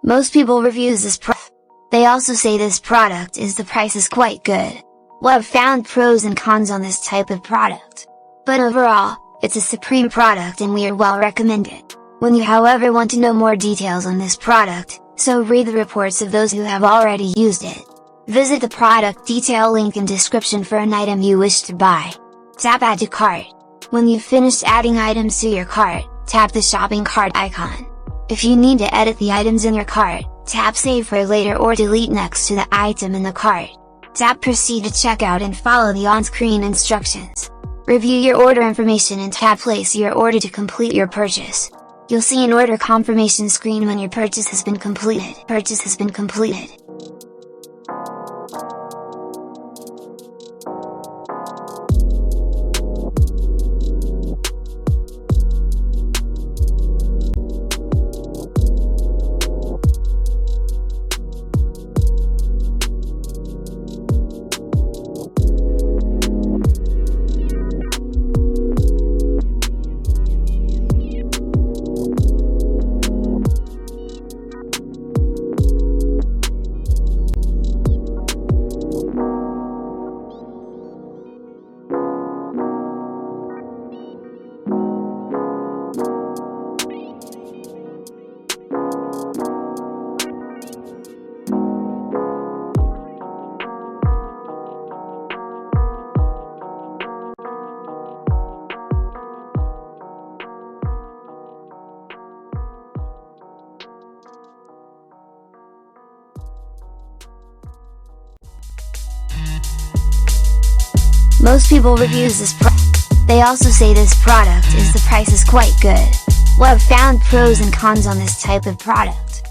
Most people reviews this product. They also say this product is the price is quite good. Well, I've found pros and cons on this type of product. But overall, it's a supreme product and we are well recommend it. When you however want to know more details on this product, so read the reports of those who have already used it. Visit the product detail link in description for an item you wish to buy. Tap add to cart. When you've finished adding items to your cart, tap the shopping cart icon. If you need to edit the items in your cart, tap save for later or delete next to the item in the cart. Tap proceed to checkout and follow the on-screen instructions. Review your order information and tap place your order to complete your purchase. You'll see an order confirmation screen when your purchase has been completed. Most people reviews this product. They also say this product is the price is quite good. Well, I've found pros and cons on this type of product.